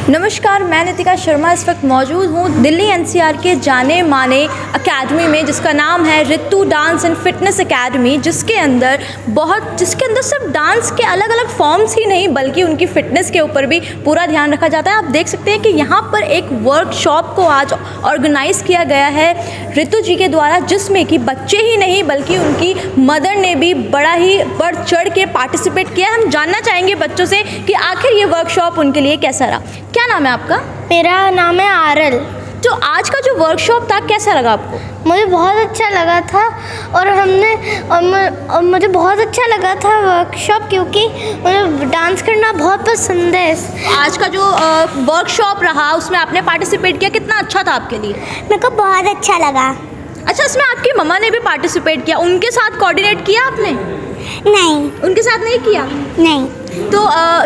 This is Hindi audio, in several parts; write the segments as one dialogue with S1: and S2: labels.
S1: नमस्कार, मैं नितिका शर्मा इस वक्त मौजूद हूँ दिल्ली एनसीआर के जाने माने एकेडमी में जिसका नाम है Ritu dance and fitness academy, जिसके अंदर सिर्फ डांस के अलग अलग फॉर्म्स ही नहीं बल्कि उनकी फ़िटनेस के ऊपर भी पूरा ध्यान रखा जाता है। आप देख सकते हैं कि यहाँ पर एक वर्कशॉप को आज ऑर्गेनाइज़ किया गया है रितु जी के द्वारा, जिसमें कि बच्चे ही नहीं बल्कि उनकी मदर ने भी बड़ा ही बढ़ चढ़ के पार्टिसिपेट किया। हम जानना चाहेंगे बच्चों से कि आखिर ये वर्कशॉप उनके लिए कैसा रहा। क्या नाम है आपका?
S2: मेरा नाम है आरल।
S1: तो आज का जो वर्कशॉप था कैसा लगा आपको?
S2: मुझे बहुत अच्छा लगा था और मुझे बहुत अच्छा लगा था वर्कशॉप, क्योंकि मुझे डांस करना बहुत पसंद है।
S1: आज का जो वर्कशॉप रहा उसमें आपने पार्टिसिपेट किया, कितना अच्छा था आपके लिए?
S2: मेरे को बहुत अच्छा लगा।
S1: अच्छा, इसमें आपकी मम्मा ने भी पार्टिसिपेट किया, उनके साथ कोऑर्डिनेट किया आपने?
S2: नहीं।
S1: उनके साथ नहीं किया?
S2: नहीं।
S1: तो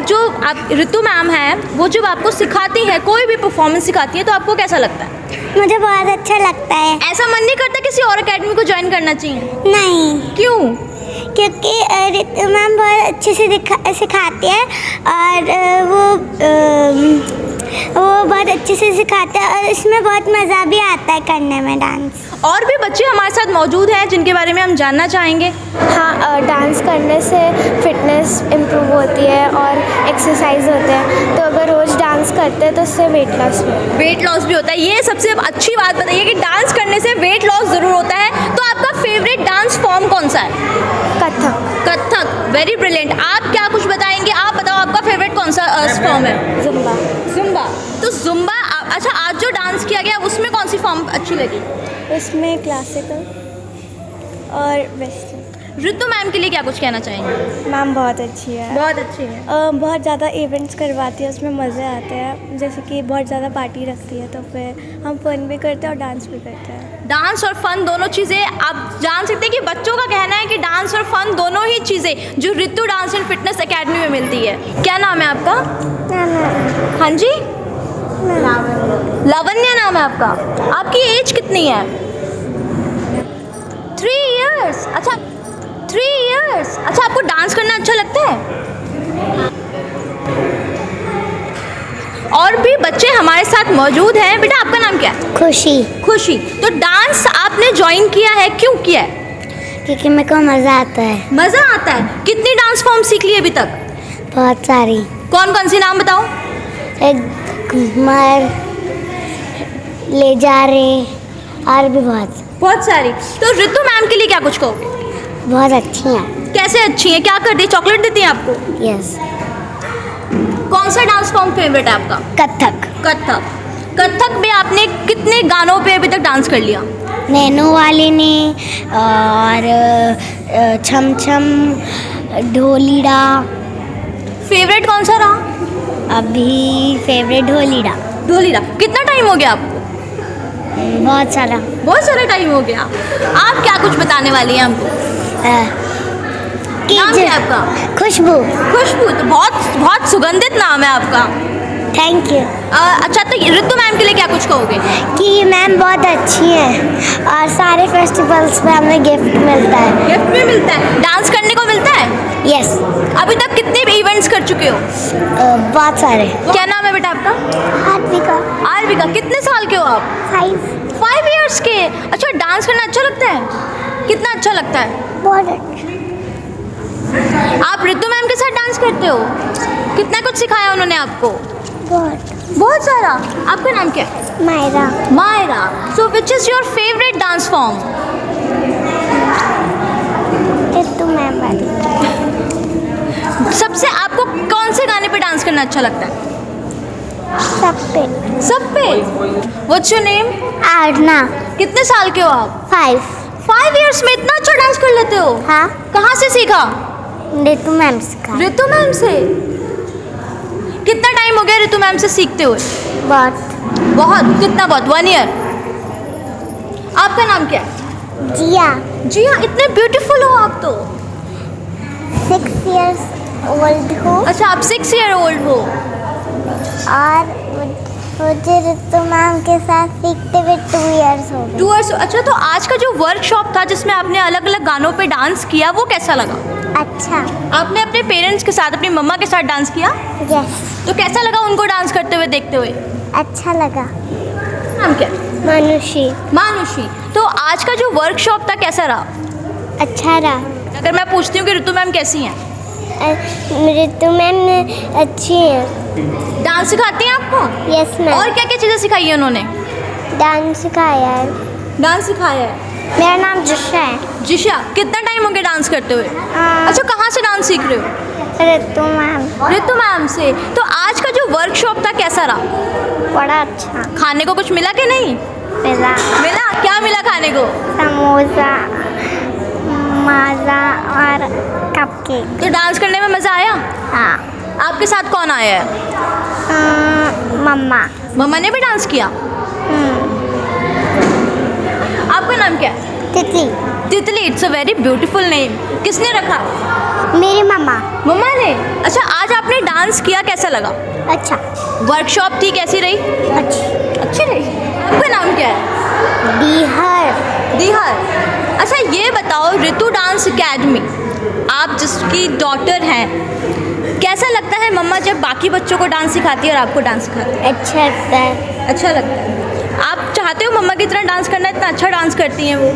S1: जो आप रितु मैम है वो जब आपको सिखाती है, कोई भी परफॉर्मेंस सिखाती है, तो आपको कैसा लगता है?
S2: मुझे बहुत अच्छा लगता है।
S1: ऐसा मन नहीं करता किसी और एकेडमी को ज्वाइन करना चाहिए?
S2: नहीं।
S1: क्यों?
S2: क्योंकि रितु मैम बहुत अच्छे से सिखाती है और वो बहुत अच्छे से सिखाते हैं और इसमें बहुत मज़ा भी आता है करने में डांस।
S1: और भी बच्चे हमारे साथ मौजूद हैं जिनके बारे में हम जानना चाहेंगे।
S3: हाँ, डांस करने से फिटनेस इम्प्रूव होती है और एक्सरसाइज होते हैं, तो अगर रोज़ डांस करते हैं तो उससे वेट लॉस भी
S1: होता है। ये सबसे अच्छी बात बताइए कि डांस करने से वेट लॉस ज़रूर होता है। तो आपका फेवरेट डांस फॉर्म कौन सा है? कथक। Very brilliant. आप क्या कुछ बताएंगे? आप बताओ आपका फेवरेट कौन सा फॉर्म है? जुम्बा। तो जुम्बा। अच्छा, आज जो डांस किया गया उसमें कौन सी फॉर्म अच्छी लगी?
S3: उसमें क्लासिकल और वेस्टर्न।
S1: रितु मैम के लिए क्या कुछ कहना चाहेंगे?
S3: मैम बहुत अच्छी है। बहुत ज़्यादा इवेंट्स करवाती है, उसमें मज़े आते हैं। जैसे कि बहुत ज़्यादा पार्टी रखती है, तो फिर हम फन भी करते हैं और डांस भी करते हैं।
S1: डांस और फन दोनों चीज़ें आप जान सकते हैं कि बच्चों का कहना है कि डांस और फन दोनों ही चीज़ें जो Ritu dance and fitness academy में मिलती है। क्या नाम है आपका?
S3: नाना।
S1: हाँ जी, लावण्या नाम है आपका। आपकी एज कितनी है? 3 इयर्स। अच्छा, 3 इयर्स। अच्छा, आपको डांस करना अच्छा लगता है? और भी बच्चे हमारे साथ मौजूद हैं। बेटा, आपका नाम क्या है? खुशी। तो डांस आपने ज्वाइन किया है, क्यों किया है?
S2: क्योंकि मेरे को मज़ा आता है।
S1: मज़ा आता है। कितनी डांस फॉर्म सीख ली अभी तक?
S2: बहुत सारी।
S1: कौन कौन सी नाम बताओ?
S2: घूमर, ले जा रहे, और भी बहुत
S1: सारी। तो रितु मैम के लिए क्या कुछ कहोगे?
S2: बहुत अच्छी हैं।
S1: कैसे अच्छी हैं? क्या करती है? चॉकलेट देती हैं आपको?
S2: यस।
S1: कौन सा डांस फॉर्म फेवरेट है आपका? कथक में आपने कितने गानों पे अभी तक डांस कर लिया?
S2: नैनो वाले ने और छम छम, ढोलीडा।
S1: फेवरेट कौन सा रहा?
S2: अभी फेवरेट ढोलीडा।
S1: कितना टाइम हो गया आपको?
S2: बहुत सारा
S1: टाइम हो गया। आप क्या कुछ बताने वाली हैं हमको? नाम क्या है आपका?
S2: खुशबू।
S1: तो बहुत सुगंधित नाम है आपका।
S2: Thank you.
S1: अच्छा, तो रितु मैम के लिए क्या कुछ कहोगे?
S2: कि मैम बहुत अच्छी है और सारे फेस्टिवल्स में हमें गिफ्ट मिलता है।
S1: डांस करने को मिलता है?
S2: यस।
S1: अभी तक कितने भी इवेंट्स कर चुके हो?
S2: बहुत सारे।
S1: क्या नाम है बेटा आपका? आरविका। कितने साल के हो आप? 5 इयर्स के। अच्छा, डांस करना अच्छा लगता है? कितना अच्छा लगता है?
S2: बहुत अच्छा।
S1: आप रितु मैम के साथ डांस करते हो? कितना कुछ सिखाया उन्होंने आपको? बहुत सारा। आपका नाम क्या है?
S2: Myra.
S1: So which is your favourite dance form?
S2: Ritu ma'am वाली।
S1: सबसे आपको कौन से गाने पे डांस करना अच्छा लगता है? सब पे। What's your name?
S2: आरना।
S1: कितने साल के हो आप?
S2: 5
S1: इयर्स में इतना अच्छा डांस कर लेते हो?
S2: हाँ।
S1: कहाँ से सीखा?
S2: रितु मैम सिखा।
S1: रितु मैम से। कितना टाइम हो गया रितु मैम से सीखते हुए? बहुत। कितना? 1 ईयर। आपका नाम क्या है? जिया। इतने ब्यूटीफुल हो आप तो।
S2: 6 years old हो।
S1: अच्छा, आप 6 year old हो।
S2: और मुझे रितु मैम के साथ सीखते हुए 2 years हो गए।
S1: अच्छा, तो आज का जो वर्कशॉप था जिसमें आपने अलग अलग गानों पे डांस किया, वो कैसा लगा?
S2: अच्छा।
S1: आपने अपने पेरेंट्स के साथ, अपनी मम्मा के साथ डांस किया?
S2: यस।
S1: तो कैसा लगा उनको डांस करते हुए, देखते हुए?
S2: अच्छा लगा।
S1: नाम क्या?
S2: मानुषी।
S1: मानुषी। तो आज का जो वर्कशॉप था कैसा रहा?
S2: अच्छा रहा।
S1: अगर मैं पूछती हूँ कि ऋतु मैम कैसी हैं?
S2: ऋतु मैम अच्छी है।
S1: डांस सिखाती हैं आपको?
S2: Yes ma'am.
S1: और क्या क्या चीज़ें सिखाई है उन्होंने?
S2: डांस सिखाया है।
S1: डांस सिखाया है।
S2: मेरा नाम जिशा है।
S1: जिशा, कितना टाइम हो गया डांस करते हुए? अच्छा, कहाँ से डांस सीख रहे हो?
S2: ऋतु मैम।
S1: ऋतु मैम से। तो आज का जो वर्कशॉप था कैसा रहा?
S2: बड़ा अच्छा।
S1: खाने को कुछ मिला कि नहीं?
S2: मिला।
S1: मिला? क्या मिला खाने को?
S2: समोसा, माजा और कपकेक।
S1: तो डांस करने में मज़ा आया?
S2: हाँ।
S1: आपके साथ कौन आया है?
S2: मम्मा।
S1: मम्मा ने भी डांस किया? आपका नाम क्या है?
S2: तितली।
S1: तितली, it's a very beautiful name. किसने रखा?
S2: मेरी मम्मा।
S1: मम्मा ने। अच्छा, आज आपने डांस किया, कैसा लगा?
S2: अच्छा।
S1: वर्कशॉप थी, कैसी रही? अच्छी रही। आपका नाम क्या है?
S2: बिहार।
S1: दिहर। अच्छा, ये बताओ, ऋतु डांस एकेडमी, आप जिसकी डॉटर हैं, कैसा लगता है मम्मा जब बाकी बच्चों को डांस सिखाती है और आपको डांस सिखाती है?
S2: अच्छा लगता है।
S1: अच्छा लगता है। आप चाहते हो मम्मा की तरह डांस करना? इतना अच्छा डांस करती हैं वो।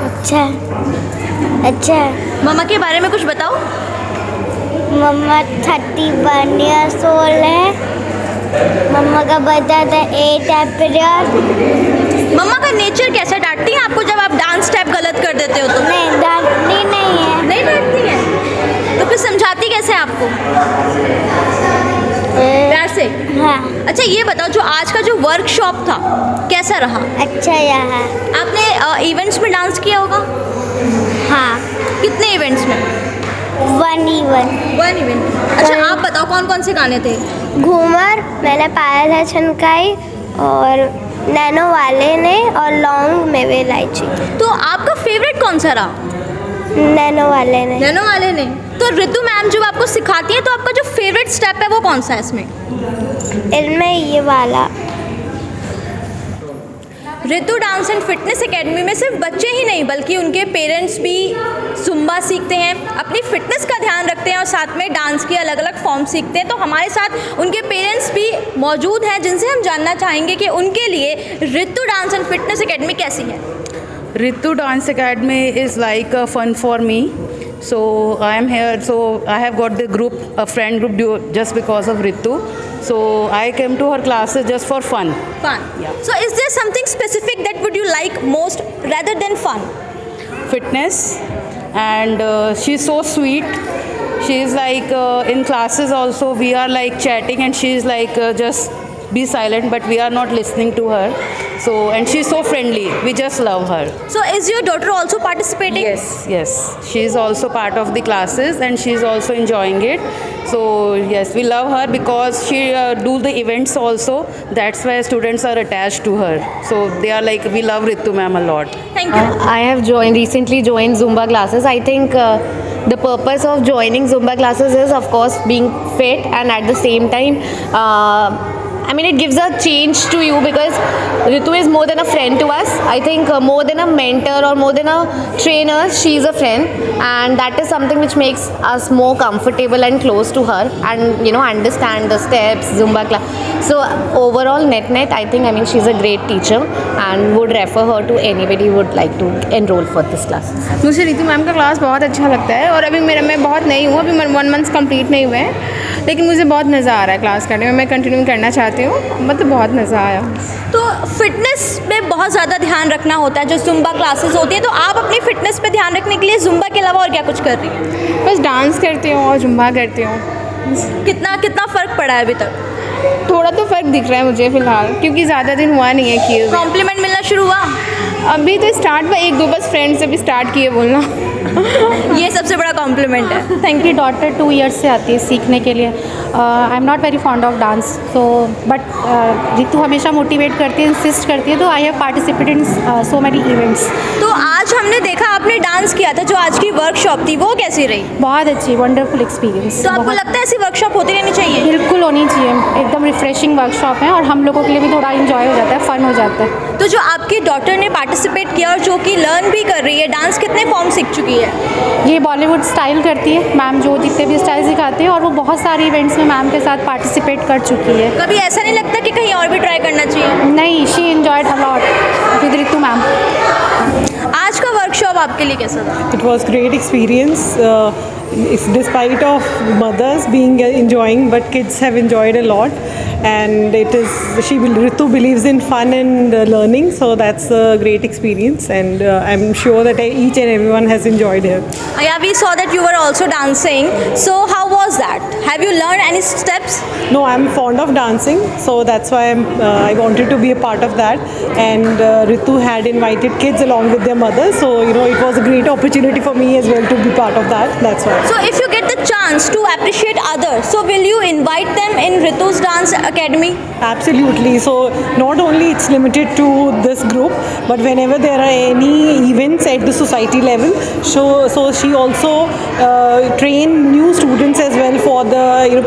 S2: अच्छा। अच्छा।
S1: मम्मा के बारे में कुछ बताओ।
S2: मम्मा 31 ईयर्स ओल्ड है। मम्मा का बर्थडे था 8 अप्रैल।
S1: मम्मा का नेचर कैसा? डांटती हैं आपको जब आप डांस स्टेप गलत कर देते हो तो?
S2: नहीं, डांटती नहीं है।
S1: नहीं डांटती हैं? तो फिर समझाती कैसे आपको? प्यार से?
S2: हाँ।
S1: अच्छा, ये बताओ, जो आज का जो वर्कशॉप था कैसा रहा?
S2: अच्छा यहाँ।
S1: आपने इवेंट्स में डांस किया होगा?
S2: हाँ।
S1: कितने इवेंट्स में?
S2: 1
S1: इवेंट। अच्छा, आप बताओ कौन कौन से गाने थे?
S2: घूमर, मैंने पायल है छनकाई, और नैनो वाले ने, और लौंग मेवे इलायची।
S1: तो आपका फेवरेट कौन सा रहा?
S2: नैनो वाले ने।
S1: नैनो वाले ने। तो ऋतु मैम जब आपको सिखाती है तो आपका जो फेवरेट स्टेप है वो कौन सा है इसमें?
S2: इनमें ये वाला।
S1: ऋतु डांस एंड फिटनेस एकेडमी में सिर्फ बच्चे ही नहीं बल्कि उनके पेरेंट्स भी जुम्बा सीखते हैं, अपनी फिटनेस का ध्यान रखते हैं और साथ में डांस की अलग अलग फॉर्म सीखते हैं। तो हमारे साथ उनके पेरेंट्स भी मौजूद हैं जिनसे हम जानना चाहेंगे कि उनके लिए ऋतु डांस एंड फिटनेस एकेडमी कैसी है।
S4: Ritu Dance Academy is like fun for me. So I am here. So I have got the group, a friend group, just because of Ritu. So I came to her classes just for fun.
S1: Fun.
S4: Yeah.
S1: So is there something specific that would you like most rather than fun?
S4: Fitness, and she's so sweet. She is like in classes also we are like chatting, and she is like just be silent, but we are not listening to her. So, and she's so friendly. We just love her.
S1: So is your daughter also participating?
S4: Yes. She is also part of the classes, and she is also enjoying it. So yes, we love her because she do the events also. That's why students are attached to her. So they are like, we love Ritu ma'am a lot.
S1: Thank you.
S5: I have recently joined Zumba classes. I think the purpose of joining Zumba classes is, of course, being fit, and at the same time, I mean, it gives a change to you because Ritu is more than a friend to us. I think more than a mentor or more than a trainer, she is a friend, and that is something which makes us more comfortable and close to her, and understand the steps, Zumba class. So overall, net, I think, she's a great teacher, and would refer her to anybody who would like to enroll for this class.
S6: मुझे रितु मैम का क्लास बहुत अच्छा लगता है, और अभी मैं बहुत नई हूँ, अभी 1 मंथ कंप्लीट नहीं हुए हैं, लेकिन मुझे बहुत मज़ा आ रहा है क्लास करने में। मैं कंटिन्यू करना चाहती हूँ, मतलब बहुत मज़ा आया।
S1: तो फिटनेस में बहुत ज़्यादा ध्यान रखना होता है, जो जुम्बा क्लासेस होती है, तो आप अपनी फिटनेस पे ध्यान रखने के लिए जुम्बा के अलावा और क्या कुछ कर रही हैं?
S6: बस डांस करती हूँ और जुम्बा करती हूँ।
S1: कितना फ़र्क पड़ा है अभी तक?
S6: थोड़ा तो फ़र्क दिख रहा है मुझे फ़िलहाल, क्योंकि ज़्यादा दिन हुआ नहीं है किए हुए।
S1: कॉम्प्लीमेंट मिलना शुरू हुआ?
S6: अभी तो स्टार्ट हुआ, 1-2 बस फ्रेंड से भी स्टार्ट किए बोलना।
S1: ये सबसे बड़ा कॉम्प्लीमेंट है।
S7: Thank you. डॉटर 2 ईयर्स से आती है सीखने के लिए। I am not very fond of dance, so but Ritu हमेशा मोटिवेट करती है, इंसिस्ट करती है, तो I have participated in so many events.
S1: तो आज हमने देखा आपने डांस किया था, जो आज की वर्कशॉप थी वो कैसी रही?
S7: बहुत अच्छी, वंडरफुल एक्सपीरियंस।
S1: तो आपको लगता है ऐसी वर्कशॉप होती रहनी चाहिए?
S7: बिल्कुल होनी चाहिए, एकदम रिफ्रेशिंग वर्कशॉप है, और हम लोगों के लिए भी थोड़ा इंजॉय हो जाता है, फ़न हो जाता है।
S1: तो जो आपकी डॉटर ने पार्टिसिपेट किया और जो कि लर्न भी कर रही है डांस, कितने फॉर्म सीख चुकी है?
S7: ये बॉलीवुड स्टाइल करती है मैम, जो जितने भी स्टाइल सिखाते हैं, और वो बहुत सारे इवेंट्स में मैम के साथ पार्टिसिपेट कर चुकी है।
S1: कभी ऐसा नहीं लगता कि कहीं और भी ट्राई करना चाहिए?
S7: नहीं, she enjoyed a lot with Ritu ma'am.
S1: आज का वर्कशॉप आपके लिए कैसा था?
S8: It was great experience. It's despite of mothers being enjoying, but kids have enjoyed a lot, and Ritu believes in fun and learning, so that's a great experience, and I'm sure that each and everyone has enjoyed it.
S1: Yeah, we saw that you were also dancing. So how was that? Have you learned any steps?
S8: No, I'm fond of dancing, so that's why I wanted to be a part of that, and Ritu had invited kids along with their mother, so it was a great opportunity for me as well to be part of that. That's why.
S1: So if you get the chance to appreciate others, so will you invite them in Ritu's Dance Academy?
S8: Absolutely. So not only it's limited to this group, but whenever there are any events at the society level, so she also train new students as well for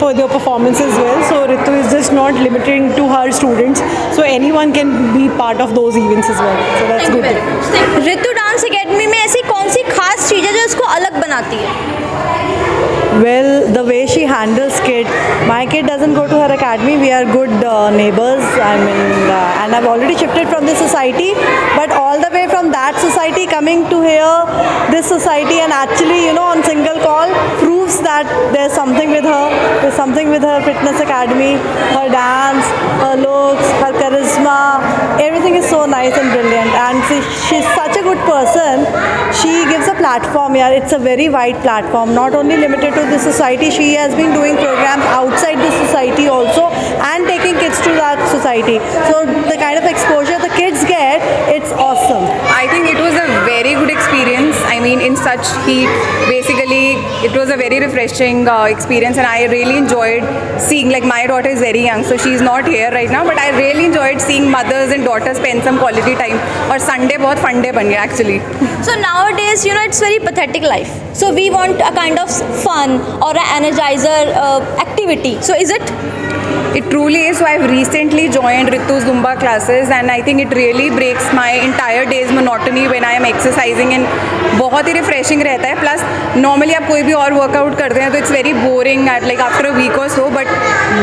S8: for their performance as well. So Ritu is just not limiting to her students, so anyone can be part of those events as well. So that's
S1: Thank you
S8: good.
S1: very much. Ritu dance academy में ऐसी कौन सी खास चीज़ है जो इसको अलग बनाती है?
S9: Well, the way she handles kid, my kid doesn't go to her academy. We are good neighbors. I mean, and I've already shifted from this society, but all the way from that society coming to here, this society, and actually, on single call proves that there's something with her. There's something with her fitness academy, her dance, her looks, her charisma. Everything is so nice and brilliant, and she's such a good person. She gives a platform. Yeah, it's a very wide platform, not only limited to the society. She has been doing programs outside the society also, and taking kids to that society. So the kind of exposure the kids get, it's awesome.
S6: I think it was a very good experience. I mean, in such heat, basically, it was a very refreshing experience, and I really enjoyed seeing, like, my daughter is very young, so she's not here right now, but I really enjoyed seeing mothers and daughters spend some quality time. और Sunday बहुत fun day बन गया actually.
S1: So nowadays, it's very pathetic life. So we want a kind of fun or an energizer activity. So is it?
S6: It truly is. So I've recently joined Ritu's Zumba classes, and I think it really breaks my entire day's monotony when I am exercising, and बहुत ही refreshing रहता है. Plus normally आप कोई भी और workout करते हैं तो it's very boring like after a week or so, but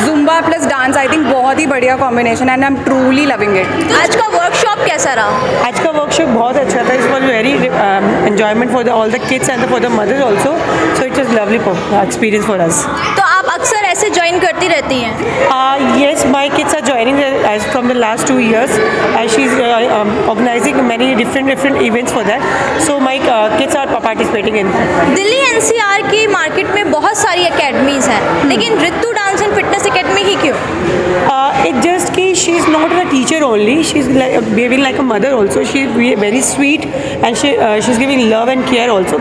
S6: Zumba plus dance I think बहुत ही बढ़िया combination, and I'm truly loving it.
S1: तो आज का वर्कशॉप कैसा रहा?
S8: आज का वर्कशॉप बहुत अच्छा था. It was very enjoyment for all the kids and for the mothers also. So it was lovely experience for us.
S1: तो आप अक्सर ऐसे ज्वाइन करती रहती हैं?
S8: Yes, my kids are joining as from the last 2 years. She's organizing many different events for that. So my kids are participating in that.
S1: Delhi NCR की मार्केट में बहुत सारी एकेडमीज़ हैं, लेकिन Ritu dance and fitness academy ही क्यों?
S8: It just कि she's not a teacher only. She's behaving like a mother also. She's very sweet, and she's giving love and care also.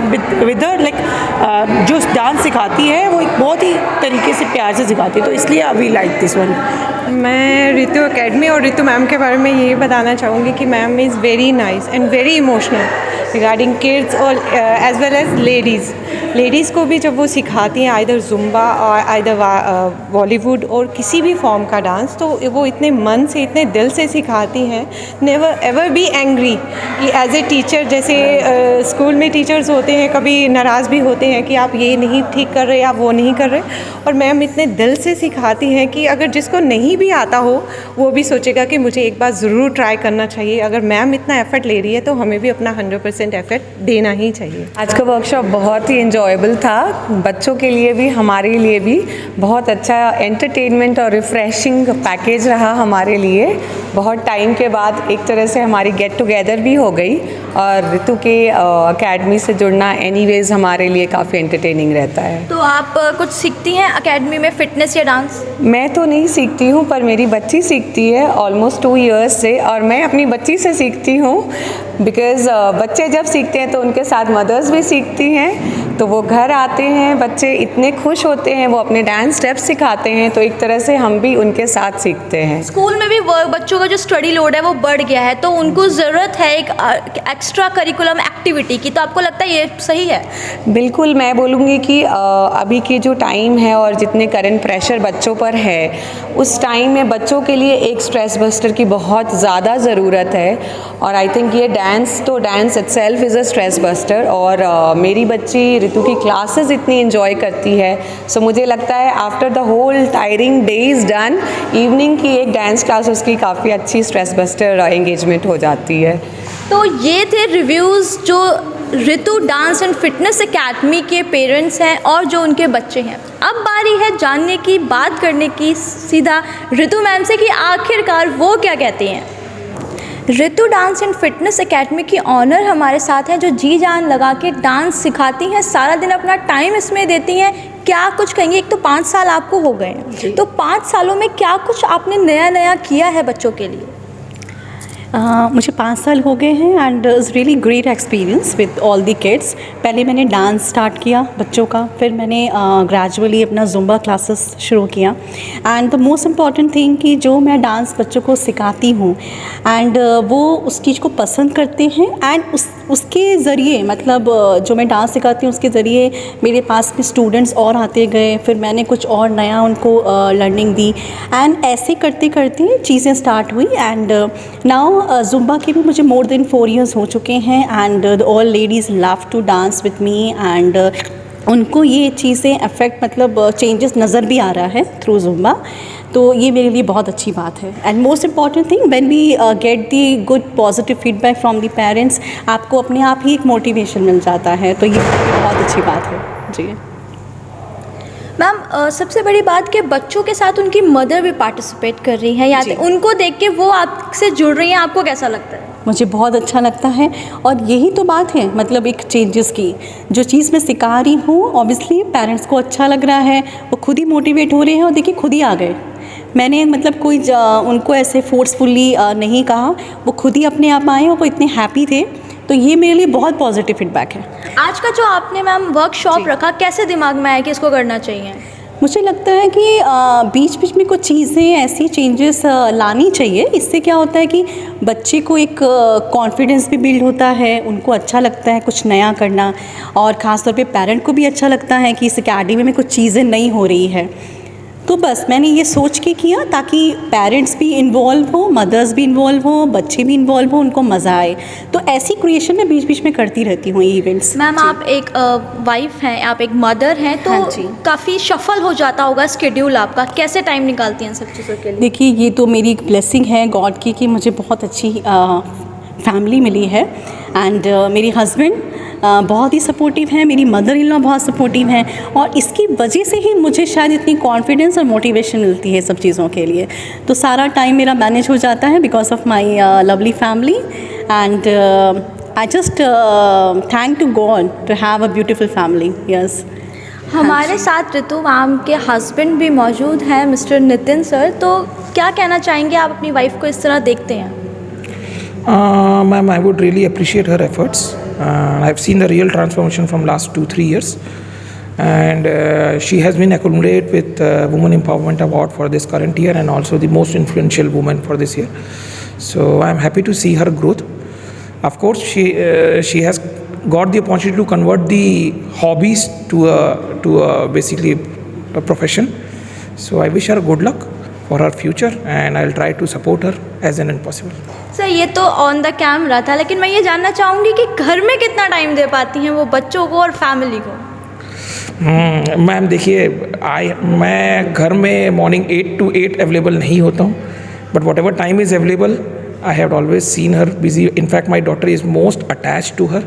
S8: With her like जो डांस सिखाती है वो एक बहुत ही तरीके से प्यार से सिखाती है, तो इसलिए वी लाइक दिस वन.
S10: मैं रितु एकेडमी और रितु मैम के बारे में ये बताना चाहूँगी कि ma'am is very nice and very emotional regarding kids और एज वेल एज लेडीज़ को भी जब वो सिखाती हैं आइदर जुम्बा और आइदर बॉलीवुड और किसी भी फॉर्म का डांस, तो वो इतने मन से इतने दिल से सिखाती हैं. नेवर एवर बी एंग्री कि एज ए टीचर जैसे स्कूल में टीचर्स होते हैं कभी नाराज़ भी होते हैं कि आप ये नहीं ठीक कर रहे, आप वो नहीं कर रहे, और मैम इतने दिल से सिखाती हैं कि अगर जिसको नहीं भी आता हो वो भी सोचेगा कि मुझे एक बार ज़रूर ट्राई करना चाहिए. अगर मैम इतना एफर्ट ले रही है तो हमें भी अपना 100% एफर्ट देना ही चाहिए.
S11: आज का वर्कशॉप बहुत ही इंजॉयबल था, बच्चों के लिए भी हमारे लिए भी बहुत अच्छा एंटरटेनमेंट और रिफ़्रेशिंग पैकेज रहा हमारे लिए. बहुत टाइम के बाद एक तरह से हमारी गेट टुगेदर भी हो गई, और रितु के अकेडमी से जुड़ना एनीवेज हमारे लिए काफ़ी एंटरटेनिंग रहता है.
S1: तो आप कुछ सीखती हैं अकेडमी में फिटनेस या डांस?
S11: मैं तो नहीं सीखती हूँ, पर मेरी बच्ची सीखती है ऑलमोस्ट 2 इयर्स से, और मैं अपनी बच्ची से सीखती हूँ बिकॉज़ बच्चे जब सीखते हैं तो उनके साथ मदर्स भी सीखती हैं. तो वो घर आते हैं, बच्चे इतने खुश होते हैं, वो अपने डांस स्टेप्स सिखाते हैं, तो एक तरह से हम भी उनके साथ सीखते हैं।
S1: स्कूल में भी बच्चों का जो स्टडी लोड है वो बढ़ गया है, तो उनको ज़रूरत है एक एक्स्ट्रा करिकुलम एक्टिविटी की, तो आपको लगता है ये सही है?
S11: बिल्कुल, मैं बोलूँगी कि अभी की जो टाइम है और जितने करंट प्रेशर बच्चों पर है, उस टाइम में बच्चों के लिए एक स्ट्रेस बस्टर की बहुत ज़्यादा ज़रूरत है। और आई थिंक ये dance itself is a stress buster. और मेरी बच्ची ऋतु की क्लासेस इतनी इन्जॉय करती है, सो मुझे लगता है after the whole tiring day is done, evening की एक डांस क्लास उसकी काफ़ी अच्छी स्ट्रेस बस्टर एंगेजमेंट हो जाती है।
S1: तो ये थे रिव्यूज़ जो ऋतु डांस एंड फिटनेस एकेडमी के पेरेंट्स हैं और जो उनके बच्चे हैं। अब बारी है जानने की, बात करने की सीधा ऋतु मैम से कि आखिरकार वो क्या कहती हैं। ऋतु डांस एंड फिटनेस एकेडमी की ऑनर हमारे साथ हैं, जो जी जान लगा के डांस सिखाती हैं, सारा दिन अपना टाइम इसमें देती हैं। क्या कुछ कहेंगे? एक तो 5 साल आपको हो गए हैं, तो 5 सालों में क्या कुछ आपने नया किया है बच्चों के लिए?
S12: मुझे 5 साल हो गए हैं and is really great experience with all the kids. पहले मैंने डांस स्टार्ट किया बच्चों का, फिर मैंने ग्रेजुअली अपना जुम्बा क्लासेस शुरू किया। And the most important thing कि जो मैं डांस बच्चों को सिखाती हूँ एंड वो उस चीज़ को पसंद करते हैं एंड उसके ज़रिए, मतलब जो मैं डांस सिखाती हूँ उसके ज़रिए मेरे पास में स्टूडेंट्स और आते गए, फिर मैंने कुछ और नया उनको लर्निंग दी एंड ऐसे करते करते चीज़ें स्टार्ट हुई। एंड नाउ जुम्बा के भी मुझे मोर देन 4 years हो चुके हैं and all ladies love to dance with me and उनको ये चीज़ें अफेक्ट, मतलब चेंजेस नज़र भी आ रहा है थ्रू जुम्बा। तो ये मेरे लिए बहुत अच्छी बात है। And most important thing, when we get the good positive feedback from the parents, आपको अपने आप ही एक मोटिवेशन मिल जाता है, तो ये बहुत अच्छी बात है जी।
S1: मैम सबसे बड़ी बात कि बच्चों के साथ उनकी मदर भी पार्टिसिपेट कर रही है, या उनको देख के वो आपसे जुड़ रही हैं, आपको कैसा लगता है?
S12: मुझे बहुत अच्छा लगता है और यही तो बात है, मतलब एक चेंजेस की। जो चीज़ मैं सिखा रही हूँ ऑब्वियसली पेरेंट्स को अच्छा लग रहा है, वो खुद ही मोटिवेट हो रहे हैं और देखिए खुद ही आ गए। मैंने मतलब कोई उनको ऐसे फोर्सफुली नहीं कहा, वो खुद ही अपने आप आए और वो इतने हैप्पी थे, तो ये मेरे लिए बहुत पॉजिटिव फीडबैक है।
S1: आज का जो आपने मैम वर्कशॉप रखा, कैसे दिमाग में आया कि इसको करना चाहिए?
S12: मुझे लगता है कि बीच बीच में कुछ चीज़ें ऐसी चेंजेस लानी चाहिए। इससे क्या होता है कि बच्चे को एक कॉन्फिडेंस भी बिल्ड होता है, उनको अच्छा लगता है कुछ नया करना, और ख़ास तौर पे पेरेंट को भी अच्छा लगता है कि इस एकेडमी में कुछ चीज़ें नई हो रही है। तो बस मैंने ये सोच के किया ताकि पेरेंट्स भी इन्वॉल्व हो, मदर्स भी इन्वॉल्व हो, बच्चे भी इन्वॉल्व हो, उनको मज़ा आए। तो ऐसी क्रिएशन में बीच बीच में करती रहती हूँ इवेंट्स।
S1: मैम आप एक वाइफ हैं, आप एक मदर हैं, तो काफ़ी शफल हो जाता होगा स्केड्यूल आपका, कैसे टाइम निकालती हैं सब चीज़ों के लिए?
S12: देखिए ये तो मेरी एक ब्लेसिंग है गॉड की कि मुझे बहुत अच्छी फैमिली मिली है एंड मेरे हस्बैंड बहुत ही सपोर्टिव हैं, मेरी मदर इन लॉ बहुत सपोर्टिव हैं, और इसकी वजह से ही मुझे शायद इतनी कॉन्फिडेंस और मोटिवेशन मिलती है सब चीज़ों के लिए। तो सारा टाइम मेरा मैनेज हो जाता है because of my lovely family and I just thank to God to have a beautiful family. Yes,
S1: हमारे साथ ऋतु मैम के हस्बैंड भी मौजूद हैं, मिस्टर नितिन सर, तो क्या कहना चाहेंगे? आप अपनी वाइफ को इस तरह देखते हैं?
S13: Ma'am, I would really appreciate her efforts. I've seen the real transformation from last 2-3 years, and she has been accumulated with Women Empowerment Award for this current year and also the most influential woman for this year. So I'm happy to see her growth. Of course, she has got the opportunity to convert the hobbies to basically a profession. So I wish her good luck for her future and I'll try to support her as and when possible.
S1: Sir ये तो ऑन द कैमरा था, लेकिन मैं ये जानना चाहूँगी कि घर में कितना टाइम दे पाती हैं वो बच्चों को और फैमिली को?
S13: मैम देखिए, मैं घर में मॉर्निंग 8 to 8 अवेलेबल नहीं होता हूँ, but whatever time is available I have always seen her busy. In fact my daughter is most attached to her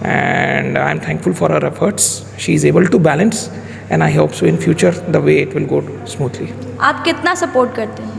S13: and I am thankful for her efforts. She is able to balance and I hope so in future the way it will go smoothly.
S1: आप कितना सपोर्ट करते हैं?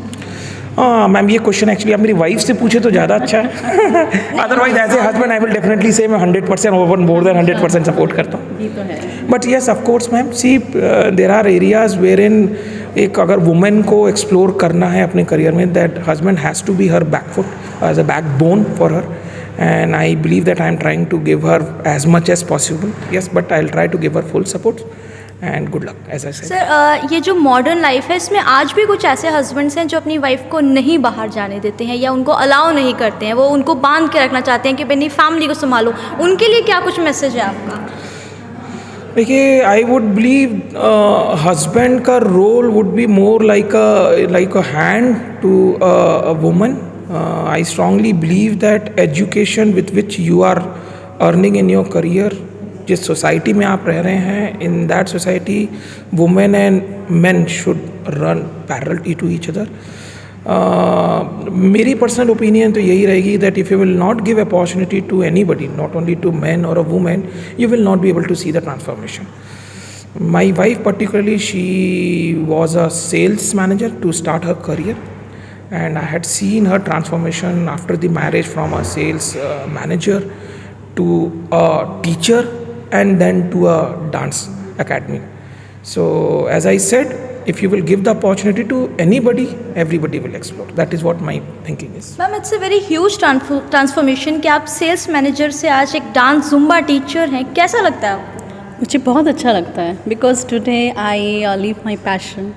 S13: मैम ये क्वेश्चन एक्चुअली आप मेरी वाइफ से पूछे तो ज़्यादा अच्छा है। Otherwise as a husband I will definitely say मैं 100% ओवर मोर देन 100% सपोर्ट करता हूँ। But yes of course ma'am, see there are areas where in एक अगर वुमेन को एक्सप्लोर करना है अपने करियर में, that husband has to be her backfoot as a backbone for her and I believe that I am trying to give her as much as possible. Yes, but I'll try to give her full support and good luck, as I said.
S1: Sir ये जो मॉडर्न लाइफ है इसमें आज भी कुछ ऐसे हस्बैंड्स हैं जो अपनी वाइफ को नहीं बाहर जाने देते हैं या उनको अलाउ नहीं करते हैं, वो उनको बांध के रखना चाहते हैं कि अपनी फैमिली को संभालो, उनके लिए क्या कुछ मैसेज है आपका?
S13: देखिए, आई वुड बिलीव हस्बैंड का role would be more like a hand to a woman. I strongly believe that education with which you are earning in your career, जिस सोसाइटी में आप रह रहे हैं, in that society women and men should run parallel to each other. मेरी पर्सनल ओपिनियन तो यही रहेगी that if you will not give opportunity to anybody, not only to men or a woman, you will not be able to see the transformation. My wife particularly, she was a sales manager to start her career. And I had seen her transformation after the marriage from a sales manager to a teacher and then to a dance academy. So as I said, if you will give the opportunity to anybody, everybody will explore. That is what my thinking is.
S1: Ma'am, it's a very huge transformation कि आप सेल्स मैनेजर से आज एक डांस जुम्बा टीचर हैं. कैसा लगता है आपको?
S12: मुझे बहुत अच्छा लगता है because today I live my passion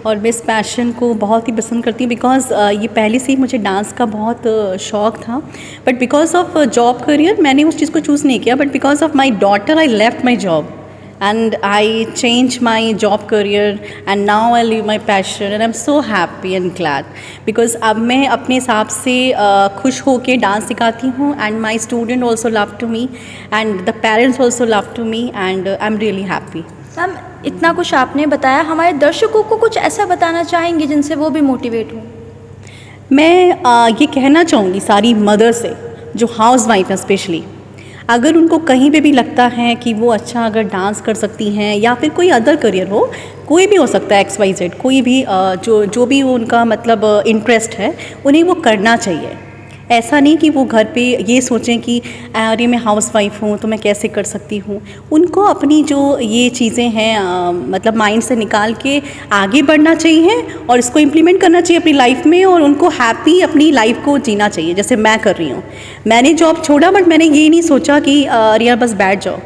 S12: और मैं इस पैशन को बहुत ही पसंद करती हूँ बिकॉज ये पहले से ही मुझे डांस का बहुत शौक़ था, but because of job career मैंने उस चीज़ को चूज़ नहीं किया, but because of my daughter I left my job and I changed my job career and now I live my passion and I'm so happy and glad because अब मैं अपने हिसाब से खुश होके डांस सिखाती हूँ and my student also love to me and the parents also love to me and I'm really happy.
S1: Ma'am, इतना कुछ आपने बताया, हमारे दर्शकों को कुछ ऐसा बताना चाहेंगे जिनसे वो भी मोटिवेट हों?
S12: मैं ये कहना चाहूँगी सारी मदर से जो हाउस वाइफ है स्पेशली, अगर उनको कहीं पे भी लगता है कि वो अच्छा अगर डांस कर सकती हैं या फिर कोई अदर करियर हो, कोई भी हो सकता है XYZ, कोई भी जो भी उनका मतलब इंटरेस्ट है उन्हें वो करना चाहिए. ऐसा नहीं कि वो घर पे ये सोचें कि अरे मैं हाउस वाइफ हूँ तो मैं कैसे कर सकती हूँ. उनको अपनी जो ये चीज़ें हैं मतलब माइंड से निकाल के आगे बढ़ना चाहिए और इसको इम्प्लीमेंट करना चाहिए अपनी लाइफ में और उनको हैप्पी अपनी लाइफ को जीना चाहिए. जैसे मैं कर रही हूँ, मैंने जॉब छोड़ा बट मैंने ये नहीं सोचा कि अरे यार बस बैठ जाओ.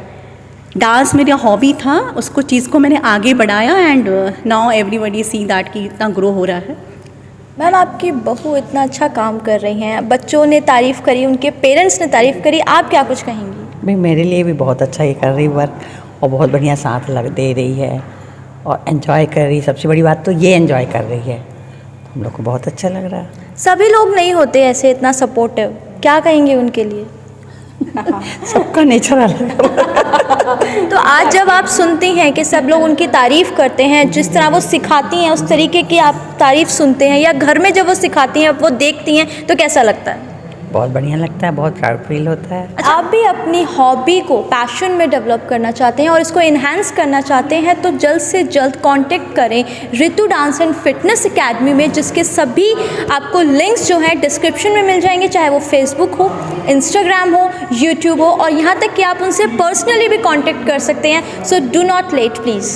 S12: डांस मेरा हॉबी था, उसको चीज़ को मैंने आगे बढ़ाया and now everybody see that कि इतना ग्रो हो रहा है.
S1: मैम, आपकी बहू इतना अच्छा काम कर रही हैं, बच्चों ने तारीफ़ करी, उनके पेरेंट्स ने तारीफ़ करी, आप क्या कुछ कहेंगी?
S14: भाई मेरे लिए भी बहुत अच्छा ये कर रही वर्क और बहुत बढ़िया साथ दे रही है और एंजॉय कर रही. सबसे बड़ी बात तो ये एंजॉय कर रही है, हम लोग को बहुत अच्छा लग रहा है.
S1: सभी लोग नहीं होते ऐसे इतना सपोर्टिव, क्या कहेंगे उनके लिए?
S14: सबका नेचर अलग
S1: तो आज जब आप सुनती हैं कि सब लोग उनकी तारीफ़ करते हैं, जिस तरह वो सिखाती हैं उस तरीके की आप तारीफ़ सुनते हैं या घर में जब वो सिखाती हैं वो देखती हैं तो कैसा लगता है?
S14: बहुत बढ़िया लगता है, बहुत प्राउड फील होता है.
S1: अच्छा, आप भी अपनी हॉबी को पैशन में डेवलप करना चाहते हैं और इसको इन्हांस करना चाहते हैं तो जल्द से जल्द कांटेक्ट करें Ritu dance and fitness academy में, जिसके सभी आपको लिंक्स जो हैं डिस्क्रिप्शन में मिल जाएंगे, चाहे वो फेसबुक हो, इंस्टाग्राम हो, यूट्यूब हो और यहाँ तक कि आप उनसे पर्सनली भी कांटेक्ट कर सकते हैं. So do not let please.